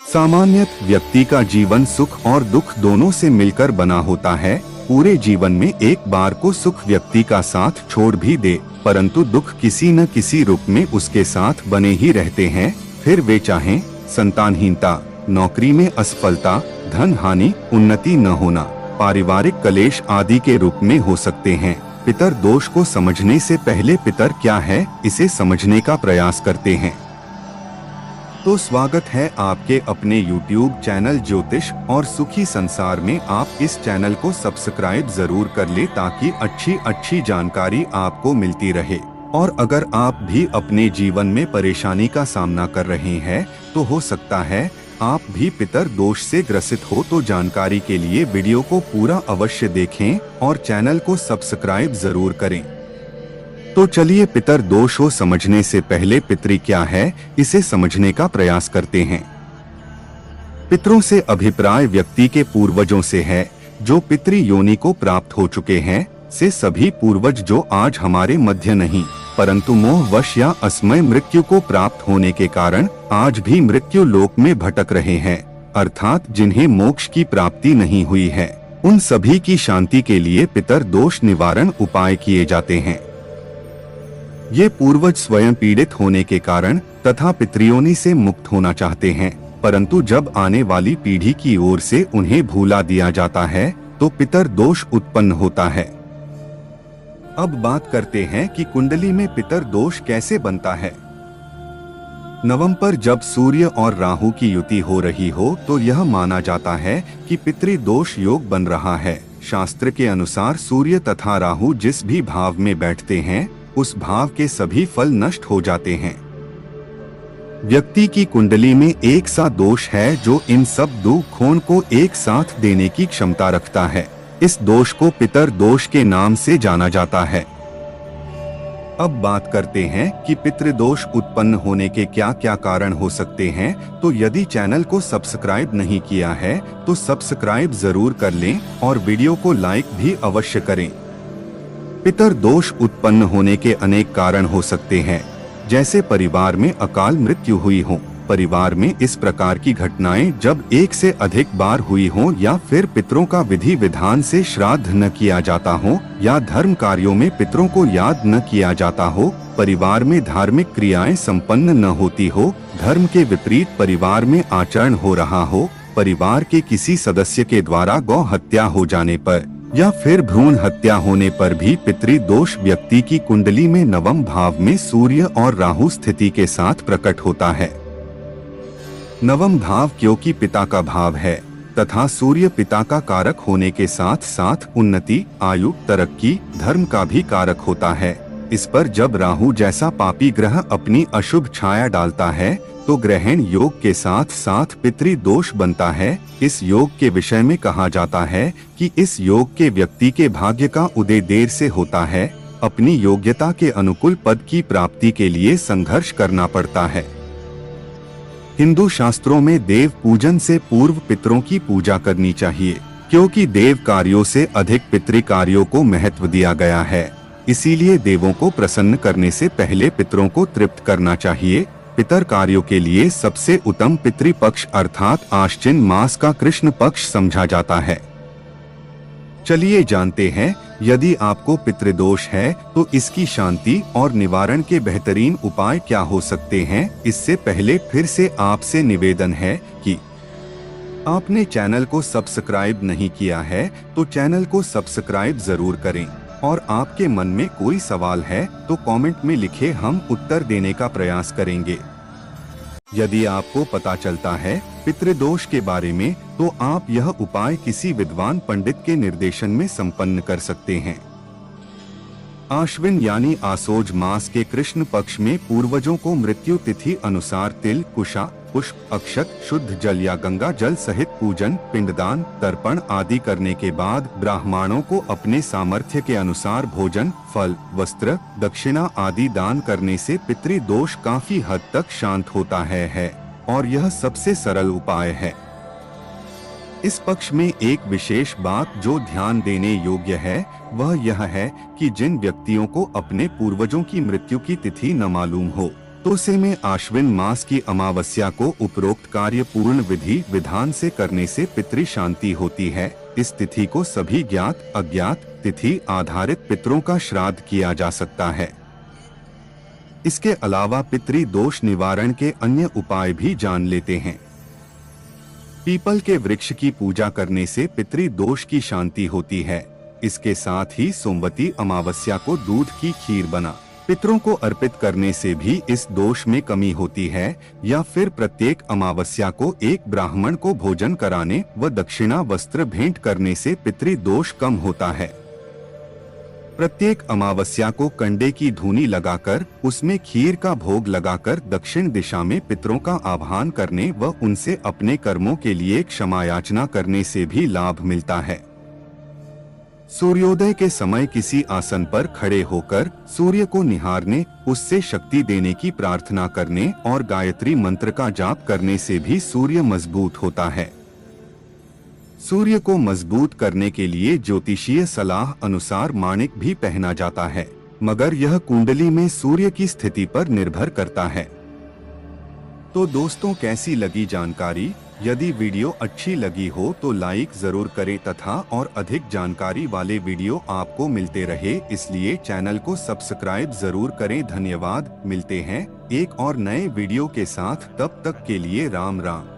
सामान्यतः व्यक्ति का जीवन सुख और दुख दोनों से मिलकर बना होता है। पूरे जीवन में एक बार को सुख व्यक्ति का साथ छोड़ भी दे, परंतु दुख किसी न किसी रूप में उसके साथ बने ही रहते हैं। फिर वे चाहें संतानहीनता, नौकरी में असफलता, धन हानि, उन्नति न होना, पारिवारिक कलेश आदि के रूप में हो सकते हैं। पितर दोष को समझने से पहले पितर क्या है, इसे समझने का प्रयास करते हैं। तो स्वागत है आपके अपने YouTube चैनल ज्योतिष और सुखी संसार में। आप इस चैनल को सब्सक्राइब जरूर कर ले ताकि अच्छी जानकारी आपको मिलती रहे। और अगर आप भी अपने जीवन में परेशानी का सामना कर रहे हैं तो हो सकता है आप भी पितर दोष से ग्रसित हो, तो जानकारी के लिए वीडियो को पूरा अवश्य देखें और चैनल को सब्सक्राइब जरूर करें। तो चलिए पितर दोष को समझने से पहले पितृ क्या है, इसे समझने का प्रयास करते हैं। पितरों से अभिप्राय व्यक्ति के पूर्वजों से है जो पितृ योनि को प्राप्त हो चुके हैं, से सभी पूर्वज जो आज हमारे मध्य नहीं परंतु मोहवश या असमय मृत्यु को प्राप्त होने के कारण आज भी मृत्यु लोक में भटक रहे हैं, अर्थात जिन्हें मोक्ष की प्राप्ति नहीं हुई है, उन सभी की शांति के लिए पितर दोष निवारण उपाय किए जाते हैं। ये पूर्वज स्वयं पीड़ित होने के कारण तथा पितृयोनि से मुक्त होना चाहते हैं, परंतु जब आने वाली पीढ़ी की ओर से उन्हें भूला दिया जाता है तो पितर दोष उत्पन्न होता है। अब बात करते हैं कि कुंडली में पितर दोष कैसे बनता है। नवंबर जब सूर्य और राहु की युति हो रही हो तो यह माना जाता है कि पितृ दोष योग बन रहा है। शास्त्र के अनुसार सूर्य तथा राहु जिस भी भाव में बैठते हैं उस भाव के सभी फल नष्ट हो जाते हैं। व्यक्ति की कुंडली में एक सा दोष है जो इन सब दुखों को एक साथ देने की क्षमता रखता है। इस दोष को पितर दोष के नाम से जाना जाता है। अब बात करते हैं कि पितृ दोष उत्पन्न होने के क्या क्या कारण हो सकते हैं। तो यदि चैनल को सब्सक्राइब नहीं किया है तो सब्सक्राइब जरूर कर लें और वीडियो को लाइक भी अवश्य करें। पितर दोष उत्पन्न होने के अनेक कारण हो सकते हैं, जैसे परिवार में अकाल मृत्यु हुई हो, परिवार में इस प्रकार की घटनाएं जब एक से अधिक बार हुई हो, या फिर पितरों का विधि विधान से श्राद्ध न किया जाता हो, या धर्म कार्यों में पितरों को याद न किया जाता हो, परिवार में धार्मिक क्रियाएं संपन्न न होती हो, धर्म के विपरीत परिवार में आचरण हो रहा हो, परिवार के किसी सदस्य के द्वारा गौ हत्या हो जाने पर या फिर भ्रूण हत्या होने पर भी पितृ दोष व्यक्ति की कुंडली में नवम भाव में सूर्य और राहु स्थिति के साथ प्रकट होता है। नवम भाव क्योंकि पिता का भाव है तथा सूर्य पिता का कारक होने के साथ साथ उन्नति, आयु, तरक्की, धर्म का भी कारक होता है। इस पर जब राहु जैसा पापी ग्रह अपनी अशुभ छाया डालता है तो ग्रहण योग के साथ साथ पितृ दोष बनता है। इस योग के विषय में कहा जाता है कि इस योग के व्यक्ति के भाग्य का उदय देर से होता है, अपनी योग्यता के अनुकूल पद की प्राप्ति के लिए संघर्ष करना पड़ता है। हिंदू शास्त्रों में देव पूजन से पूर्व पितरों की पूजा करनी चाहिए, क्योंकि देव कार्यों से अधिक पितृ कार्यों को महत्व दिया गया है। इसीलिए देवों को प्रसन्न करने से पहले पितरों को तृप्त करना चाहिए। पितर कार्यों के लिए सबसे उत्तम पितृ पक्ष अर्थात आश्विन मास का कृष्ण पक्ष समझा जाता है। चलिए जानते हैं, यदि आपको पितृदोष है तो इसकी शांति और निवारण के बेहतरीन उपाय क्या हो सकते हैं। इससे पहले फिर से आपसे निवेदन है कि आपने चैनल को सब्सक्राइब नहीं किया है तो चैनल को सब्सक्राइब जरूर करें, और आपके मन में कोई सवाल है तो कमेंट में लिखे, हम उत्तर देने का प्रयास करेंगे। यदि आपको पता चलता है पितृदोष के बारे में तो आप यह उपाय किसी विद्वान पंडित के निर्देशन में संपन्न कर सकते हैं। आश्विन यानी आसोज मास के कृष्ण पक्ष में पूर्वजों को मृत्यु तिथि अनुसार तिल, कुशा, पुष्प, अक्षत, शुद्ध जल या गंगा जल सहित पूजन, पिंडदान, तर्पण आदि करने के बाद ब्राह्मणों को अपने सामर्थ्य के अनुसार भोजन, फल, वस्त्र, दक्षिणा आदि दान करने से पितृ दोष काफी हद तक शांत होता है और यह सबसे सरल उपाय है। इस पक्ष में एक विशेष बात जो ध्यान देने योग्य है वह यह है कि जिन व्यक्तियों को अपने पूर्वजों की मृत्यु की तिथि न मालूम हो तोसे में आश्विन मास की अमावस्या को उपरोक्त कार्य पूर्ण विधि विधान से करने से पितृ शांति होती है। इस तिथि को सभी ज्ञात अज्ञात तिथि आधारित पितरों का श्राद्ध किया जा सकता है। इसके अलावा पितृ दोष निवारण के अन्य उपाय भी जान लेते हैं। पीपल के वृक्ष की पूजा करने से पितृ दोष की शांति होती है। इसके साथ ही सोमवती अमावस्या को दूध की खीर बना पितरों को अर्पित करने से भी इस दोष में कमी होती है, या फिर प्रत्येक अमावस्या को एक ब्राह्मण को भोजन कराने व दक्षिणा वस्त्र भेंट करने से पितृ दोष कम होता है। प्रत्येक अमावस्या को कंडे की धूनी लगाकर उसमें खीर का भोग लगाकर दक्षिण दिशा में पितरों का आह्वान करने व उनसे अपने कर्मों के लिए क्षमा याचना करने से भी लाभ मिलता है। सूर्योदय के समय किसी आसन पर खड़े होकर सूर्य को निहारने, उससे शक्ति देने की प्रार्थना करने और गायत्री मंत्र का जाप करने से भी सूर्य मजबूत होता है। सूर्य को मजबूत करने के लिए ज्योतिषीय सलाह अनुसार माणिक भी पहना जाता है, मगर यह कुंडली में सूर्य की स्थिति पर निर्भर करता है। तो दोस्तों, कैसी लगी जानकारी? यदि वीडियो अच्छी लगी हो तो लाइक जरूर करें तथा और अधिक जानकारी वाले वीडियो आपको मिलते रहे, इसलिए चैनल को सब्सक्राइब जरूर करें। धन्यवाद। मिलते हैं एक और नए वीडियो के साथ, तब तक के लिए राम राम।